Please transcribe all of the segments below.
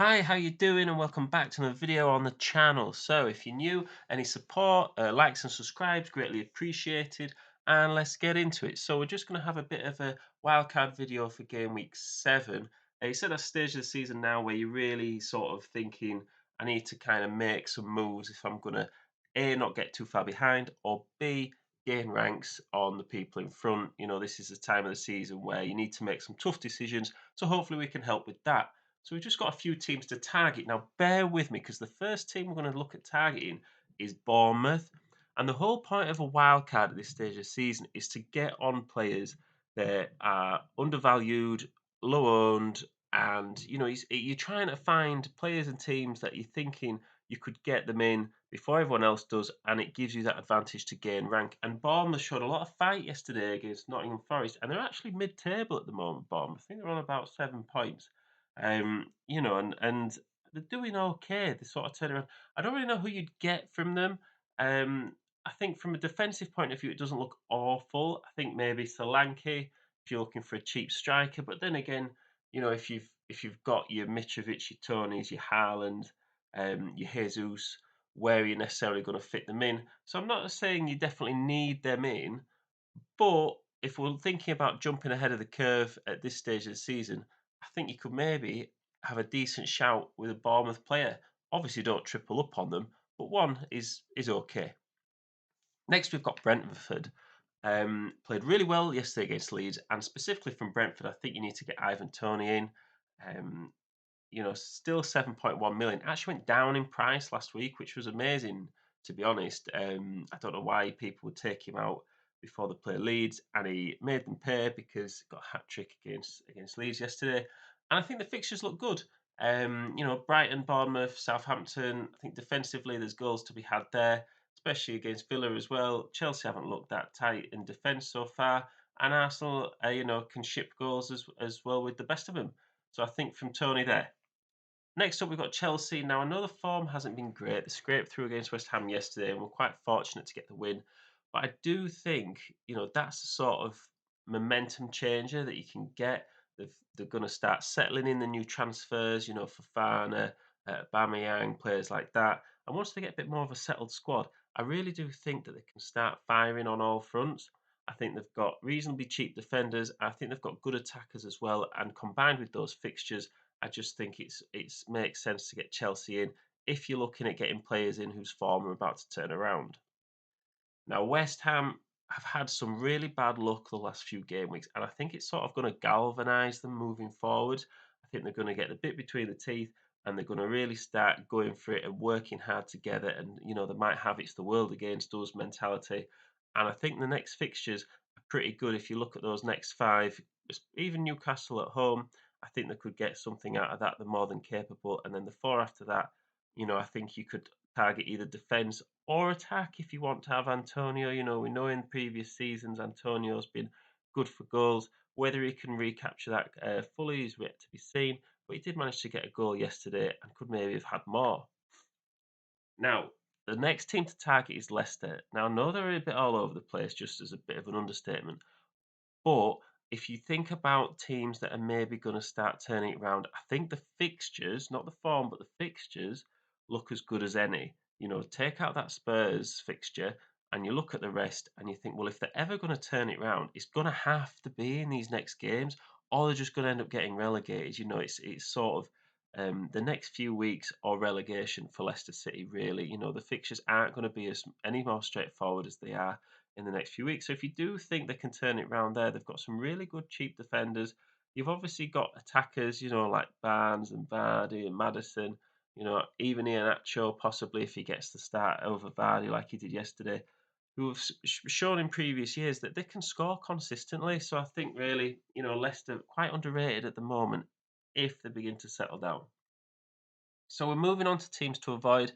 Hi, how you doing? And welcome back to another video on the channel. So, if you're new, any support, likes and subscribes, greatly appreciated. And let's get into it. So, we're just going to have a bit of a wildcard video for game week 7. It's at a stage of the season now where you're really sort of thinking, I need to kind of make some moves if I'm going to A, not get too far behind, or B, gain ranks on the people in front. This is the time of the season where you need to make some tough decisions. So, hopefully, we can help with that. So we've just got a few teams to target. Now, bear with me because the first team we're going to look at targeting is Bournemouth. And the whole point of a wild card at this stage of the season is to get on players that are undervalued, low owned, and you're trying to find players and teams that you're thinking you could get them in before everyone else does, and it gives you that advantage to gain rank. And Bournemouth showed a lot of fight yesterday against Nottingham Forest, and they're actually mid-table at the moment. Bournemouth, I think they're on about 7 points. And they're doing okay. They sort of turn around. I don't really know who you'd get from them. Um, I think from a defensive point of view, it doesn't look awful. I think maybe Solanke if you're looking for a cheap striker. But then again, if you've got your Mitrovic, your Tonys, your Haaland, your Jesus, where are you necessarily going to fit them in? So I'm not saying you definitely need them in, but if we're thinking about jumping ahead of the curve at this stage of the season, I think you could maybe have a decent shout with a Bournemouth player. Obviously, don't triple up on them, but one is okay. Next, we've got Brentford. Played really well yesterday against Leeds, and specifically from Brentford, I think you need to get Ivan Toney in. Um, still 7.1 million. Actually went down in price last week, which was amazing, to be honest. I don't know why people would take him out before they play Leeds, and he made them pay because he got a hat trick against Leeds yesterday. And I think the fixtures look good. Brighton, Bournemouth, Southampton. I think defensively there's goals to be had there, especially against Villa as well. Chelsea haven't looked that tight in defence so far, and Arsenal, can ship goals as well with the best of them. So I think from Tony there. Next up, we've got Chelsea. Now, I know the form hasn't been great. They scraped through against West Ham yesterday and were quite fortunate to get the win. But I do think, that's the sort of momentum changer that you can get. They're going to start settling in the new transfers, Fofana, Aubameyang, players like that. And once they get a bit more of a settled squad, I really do think that they can start firing on all fronts. I think they've got reasonably cheap defenders. I think they've got good attackers as well. And combined with those fixtures, I just think it's makes sense to get Chelsea in if you're looking at getting players in whose form are about to turn around. Now, West Ham have had some really bad luck the last few game weeks, and I think it's sort of going to galvanise them moving forward. I think they're going to get the bit between the teeth, and they're going to really start going for it and working hard together. And they might have it's the world against us mentality. And I think the next fixtures are pretty good. If you look at those next five, even Newcastle at home, I think they could get something out of that. They're more than capable. And then the four after that, I think you could target either defence or attack if you want to have Antonio. We know in previous seasons Antonio's been good for goals. Whether he can recapture that fully is yet to be seen, but he did manage to get a goal yesterday and could maybe have had more. Now, the next team to target is Leicester. Now, I know they're a bit all over the place, just as a bit of an understatement, but if you think about teams that are maybe going to start turning it around, I think the fixtures, not the form, but the fixtures look as good as any. Take out that Spurs fixture and you look at the rest and you think, well, if they're ever going to turn it around, it's going to have to be in these next games, or they're just going to end up getting relegated. It's sort of the next few weeks or relegation for Leicester City. Really, the fixtures aren't going to be as any more straightforward as they are in the next few weeks. So if you do think they can turn it around there, they've got some really good cheap defenders. You've obviously got attackers, like Barnes and Vardy and Madison. Even Iheanacho possibly if he gets the start over Vardy like he did yesterday, who have shown in previous years that they can score consistently. So I think really, Leicester quite underrated at the moment if they begin to settle down. So we're moving on to teams to avoid.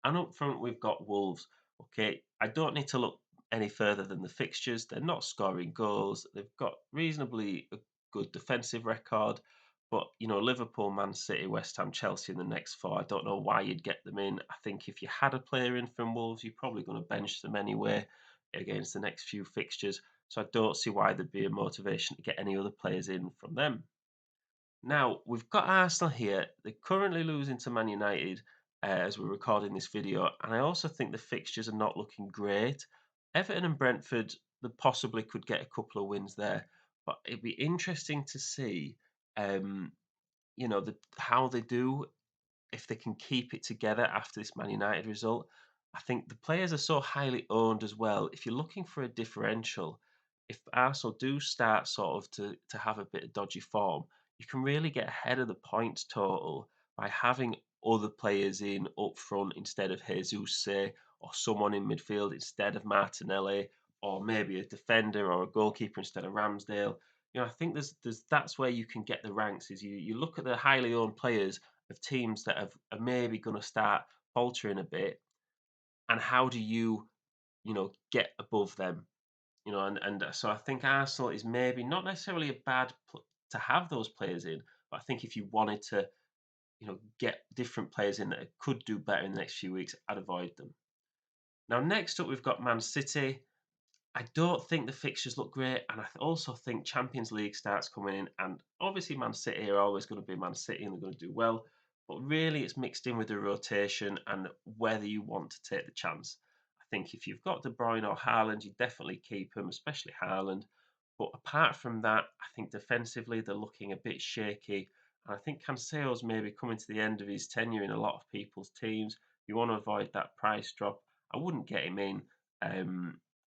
And up front, we've got Wolves. Okay, I don't need to look any further than the fixtures. They're not scoring goals. They've got reasonably a good defensive record. But, Liverpool, Man City, West Ham, Chelsea in the next four. I don't know why you'd get them in. I think if you had a player in from Wolves, you're probably going to bench them anyway against the next few fixtures. So I don't see why there'd be a motivation to get any other players in from them. Now, we've got Arsenal here. They're currently losing to Man United as we're recording this video, and I also think the fixtures are not looking great. Everton and Brentford, they possibly could get a couple of wins there, but it'd be interesting to see, um, how they do if they can keep it together after this Man United result. I think the players are so highly owned as well. If you're looking for a differential, if Arsenal do start sort of to have a bit of dodgy form, you can really get ahead of the points total by having other players in up front instead of Jesus, say, or someone in midfield instead of Martinelli, or maybe a defender or a goalkeeper instead of Ramsdale. I think there's that's where you can get the ranks. Is you look at the highly owned players of teams that are maybe going to start faltering a bit, and how do you get above them? And so I think Arsenal is maybe not necessarily a to have those players in, but I think if you wanted to, get different players in that could do better in the next few weeks, I'd avoid them. Now, next up, we've got Man City. I don't think the fixtures look great, and I also think Champions League starts coming in, and obviously Man City are always going to be Man City, and they're going to do well. But really, it's mixed in with the rotation and whether you want to take the chance. I think if you've got De Bruyne or Haaland, you definitely keep them, especially Haaland. But apart from that, I think defensively they're looking a bit shaky, and I think Cancelo's maybe coming to the end of his tenure in a lot of people's teams. You want to avoid that price drop. I wouldn't get him in.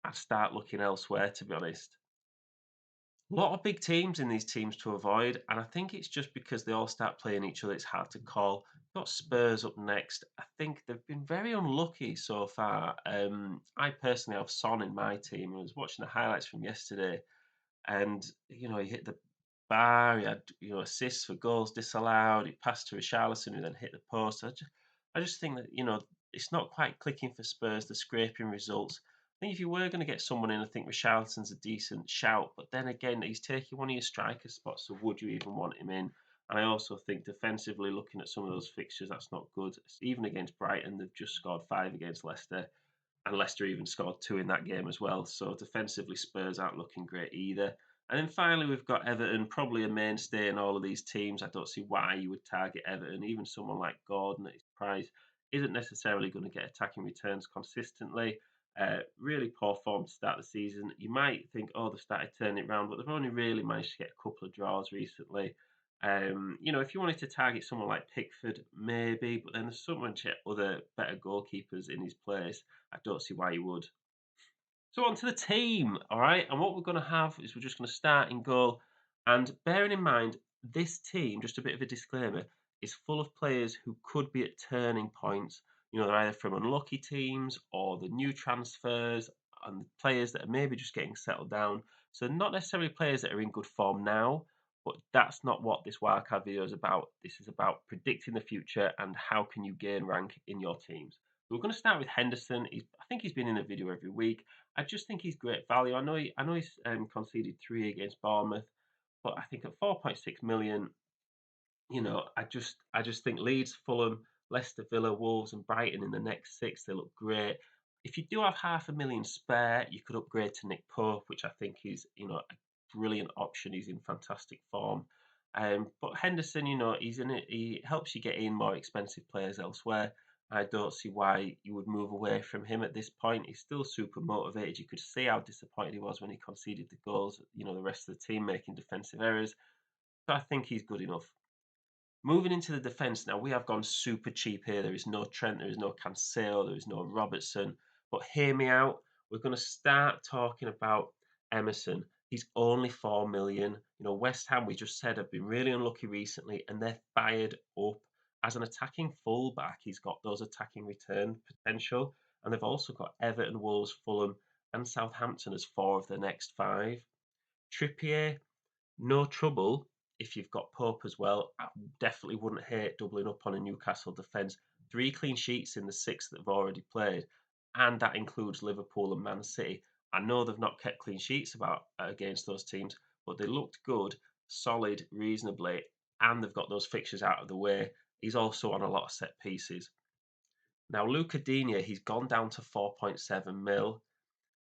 I'd start looking elsewhere, to be honest. A lot of big teams in these teams to avoid, and I think it's just because they all start playing each other, it's hard to call. Got Spurs up next. I think they've been very unlucky so far. I personally have Son in my team. I was watching the highlights from yesterday, and he hit the bar. He had assists for goals disallowed. He passed to Richarlison, who then hit the post. I just think that it's not quite clicking for Spurs. The scraping results. I think if you were going to get someone in, I think Richarlison's a decent shout. But then again, he's taking one of your striker spots. So would you even want him in? And I also think defensively, looking at some of those fixtures, that's not good. Even against Brighton, they've just scored 5 against Leicester, and Leicester even scored 2 in that game as well. So defensively, Spurs aren't looking great either. And then finally, we've got Everton, probably a mainstay in all of these teams. I don't see why you would target Everton. Even someone like Gordon at his price isn't necessarily going to get attacking returns consistently. Really poor form to start the season. You might think, oh, they've started turning it around, but they've only really managed to get a couple of draws recently. If you wanted to target someone like Pickford, maybe, but then there's so much other better goalkeepers in his place. I don't see why you would. So on to the team, all right? And what we're going to have is we're just going to start in goal. And bearing in mind, this team, just a bit of a disclaimer, is full of players who could be at turning points. They're either from unlucky teams or the new transfers and players that are maybe just getting settled down. So not necessarily players that are in good form now, but that's not what this wildcard video is about. This is about predicting the future and how can you gain rank in your teams. So we're going to start with Henderson. I think he's been in a video every week. I just think he's great value. I know he's conceded 3 against Bournemouth, but I think at 4.6 million, I just think Leeds, Fulham, Leicester, Villa, Wolves, and Brighton in the next 6, they look great. If you do have half a million spare, you could upgrade to Nick Pope, which I think is a brilliant option. He's in fantastic form. But Henderson, he's in it. He helps you get in more expensive players elsewhere. I don't see why you would move away from him at this point. He's still super motivated. You could see how disappointed he was when he conceded the goals. The rest of the team making defensive errors. So I think he's good enough. Moving into the defence now, we have gone super cheap here. There is no Trent, there is no Cancelo, there is no Robertson. But hear me out. We're going to start talking about Emerson. He's only 4 million. West Ham, we just said, have been really unlucky recently, and they're fired up. As an attacking fullback, he's got those attacking return potential, and they've also got Everton, Wolves, Fulham, and Southampton as 4 of the next 5. Trippier, no trouble if you've got Pope as well. I definitely wouldn't hate doubling up on a Newcastle defence. 3 clean sheets in the 6 that have already played, and that includes Liverpool and Man City. I know they've not kept clean sheets against those teams, but they looked good, solid, reasonably, and they've got those fixtures out of the way. He's also on a lot of set pieces. Now, Luca Digne, he's gone down to 4.7 mil.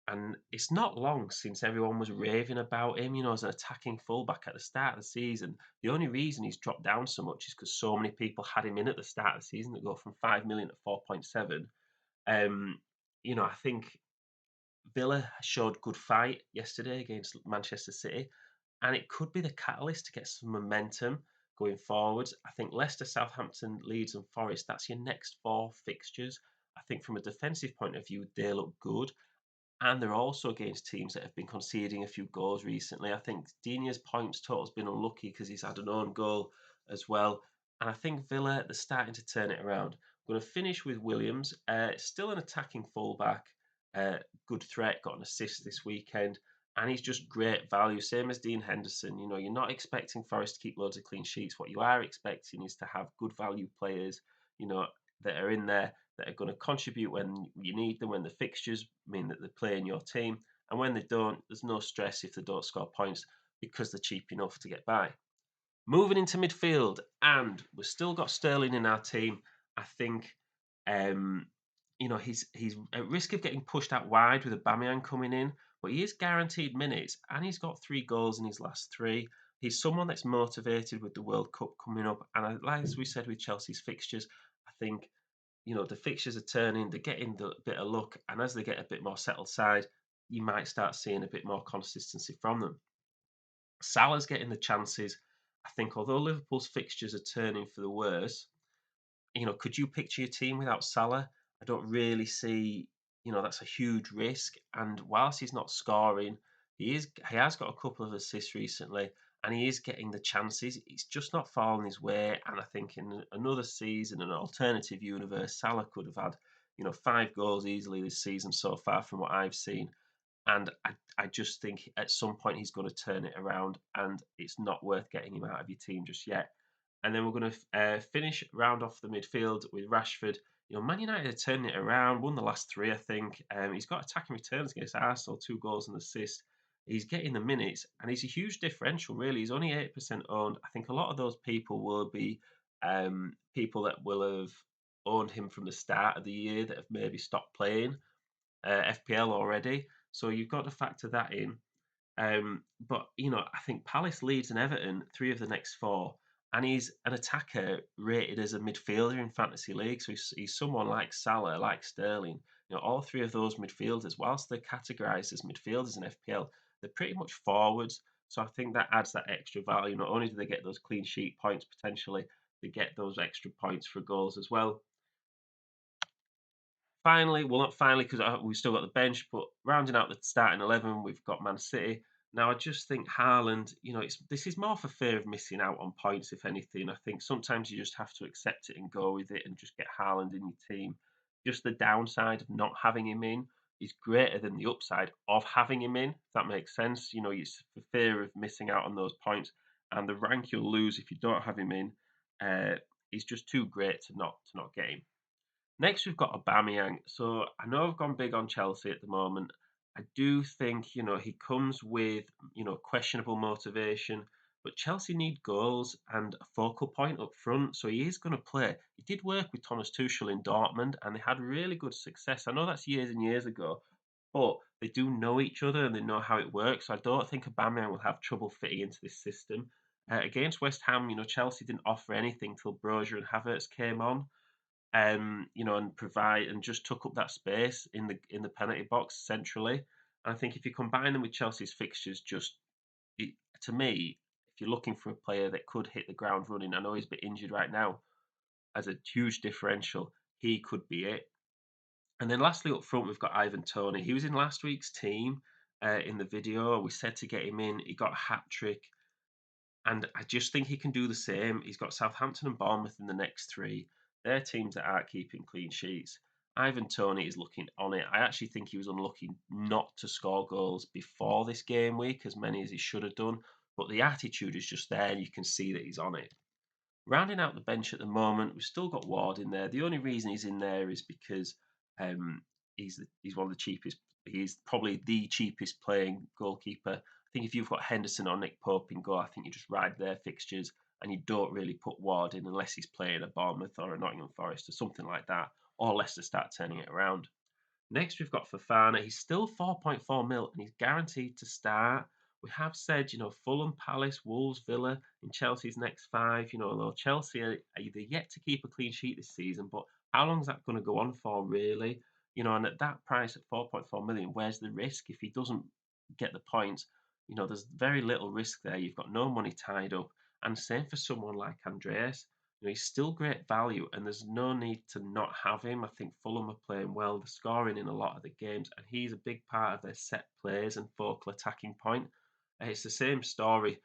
And it's not long since everyone was raving about him, as an attacking fullback at the start of the season. The only reason he's dropped down so much is because so many people had him in at the start of the season that go from 5 million to 4.7. Um, I think Villa showed good fight yesterday against Manchester City, and it could be the catalyst to get some momentum going forwards. I think Leicester, Southampton, Leeds, and Forest, that's your next four fixtures. I think from a defensive point of view, they look good. And they're also against teams that have been conceding a few goals recently. I think Dini's points total's been unlucky because he's had an own goal as well. And I think Villa, they're starting to turn it around. I'm going to finish with Williams. Still an attacking fullback, good threat, got an assist this weekend. And he's just great value, same as Dean Henderson. You're not expecting Forest to keep loads of clean sheets. What you are expecting is to have good value players, you know, that are in there that are going to contribute when you need them, when the fixtures mean that they play in your team. And when they don't, there's no stress if they don't score points because they're cheap enough to get by. Moving into midfield, and we've still got Sterling in our team. I think, um, he's at risk of getting pushed out wide with Aubameyang coming in, but he is guaranteed minutes, and he's got 3 goals in his last three. He's someone that's motivated with the World Cup coming up, and like as we said with Chelsea's fixtures, I think the fixtures are turning, they're getting the bit of luck, and as they get a bit more settled side, you might start seeing a bit more consistency from them. Salah's getting the chances. I think although Liverpool's fixtures are turning for the worse, could you picture your team without Salah? I don't really see, that's a huge risk. And whilst he's not scoring, he has got a couple of assists recently, and he is getting the chances. It's just not falling his way. And I think in another season, an alternative universe, Salah could have had, 5 goals easily this season so far from what I've seen. And I just think at some point he's going to turn it around, and it's not worth getting him out of your team just yet. And then we're going to finish round off the midfield with Rashford. Man United are turning it around, won the last three, I think. He's got attacking returns against Arsenal, 2 goals and assist. He's getting the minutes, and he's a huge differential, really. He's only 8% owned. I think a lot of those people will be people that will have owned him from the start of the year that have maybe stopped playing FPL already. So you've got to factor that in. But I think Palace, Leeds, and Everton, 3 of the next 4, and he's an attacker rated as a midfielder in fantasy league. So he's someone like Salah, like Sterling. All 3 of those midfielders, whilst they're categorised as midfielders in FPL, they're pretty much forwards. So I think that adds that extra value. Not only do they get those clean sheet points potentially, they get those extra points for goals as well. Finally, well, not finally, because we've still got the bench, but rounding out the starting 11, we've got Man City. Now, I just think Haaland, this is more for fear of missing out on points, if anything. I think sometimes you just have to accept it and go with it and just get Haaland in your team. Just the downside of not having him in is greater than the upside of having him in, if that makes sense. It's for fear of missing out on those points, and the rank you'll lose if you don't have him in is just too great to not get him. Next, we've got Aubameyang. So I know I've gone big on Chelsea at the moment. I do think, he comes with, questionable motivation, but Chelsea need goals and a focal point up front. So he is going to play. He did work with Thomas Tuchel in Dortmund, and they had really good success. I know that's years and years ago, but they do know each other and they know how it works. So I don't think Aubameyang will have trouble fitting into this system. Against West Ham, Chelsea didn't offer anything till Brozier and Havertz came on, and provide and just took up that space in the penalty box centrally. And I think if you combine them with Chelsea's fixtures, it, to me, if you're looking for a player that could hit the ground running, I know he's a bit injured right now, as a huge differential, he could be it. And then lastly up front, we've got Ivan Toney. He was in last week's team in the video. We said to get him in. He got a hat trick. And I just think he can do the same. He's got Southampton and Bournemouth in the next three. They're teams that aren't keeping clean sheets. Ivan Toney is looking on it. I actually think he was unlucky not to score goals before this game week, as many as he should have done. But the attitude is just there, and you can see that he's on it. Rounding out the bench at the moment, we've still got Ward in there. The only reason he's in there is because um, he's one of the cheapest. He's probably the cheapest playing goalkeeper. I think if you've got Henderson or Nick Pope in goal, I think you just ride their fixtures and you don't really put Ward in unless he's playing a Bournemouth or a Nottingham Forest or something like that, or Leicester start turning it around. Next, we've got Fofana. He's still 4.4 mil and he's guaranteed to start. We have said, Fulham, Palace, Wolves, Villa in Chelsea's next five. Although Chelsea are either yet to keep a clean sheet this season, but how long is that going to go on for, really? And at that price at 4.4 million, where's the risk if he doesn't get the points? There's very little risk there. You've got no money tied up. And same for someone like Andreas. He's still great value, and there's no need to not have him. I think Fulham are playing well, they're scoring in a lot of the games, and he's a big part of their set plays and focal attacking point. It's the same story,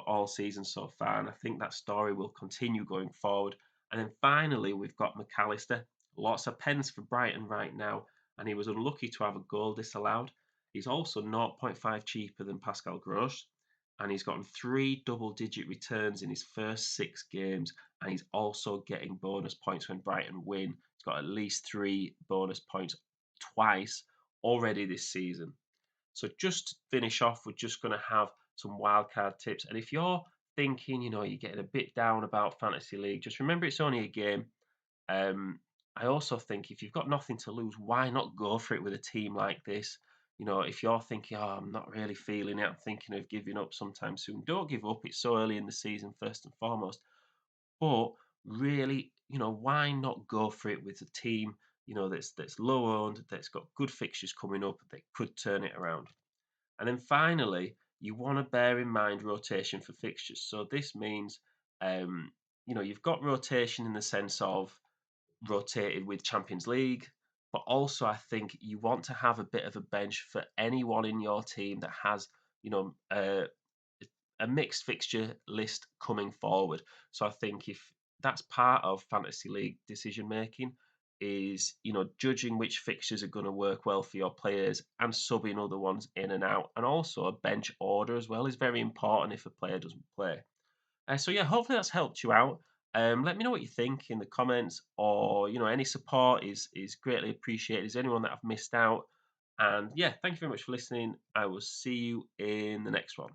all season so far, and I think that story will continue going forward. And then finally, we've got McAllister. Lots of pens for Brighton right now, and he was unlucky to have a goal disallowed. He's also zero point 0.5 cheaper than Pascal Gross, and he's gotten three double-digit returns in his first six games, and he's also getting bonus points when Brighton win. He's got at least three bonus points twice already this season. So just to finish off, we're just going to have some wildcard tips. And if you're thinking, you're getting a bit down about fantasy league, just remember it's only a game. Um, I also think if you've got nothing to lose, why not go for it with a team like this? If you're thinking, oh, I'm not really feeling it, I'm thinking of giving up sometime soon, don't give up. It's so early in the season, first and foremost. But really, why not go for it with a team, that's low owned, that's got good fixtures coming up, that could turn it around. And then finally, you want to bear in mind rotation for fixtures. So this means, you've got rotation in the sense of rotated with Champions League, but also I think you want to have a bit of a bench for anyone in your team that has, you know, a, a mixed fixture list coming forward. So I think if that's part of fantasy league decision making is judging which fixtures are going to work well for your players and subbing other ones in and out, and also a bench order as well is very important if a player doesn't play. So yeah, hopefully that's helped you out. Let me know what you think in the comments, or any support is greatly appreciated. Is there anyone that I've missed out? And yeah, thank you very much for listening. I will see you in the next one.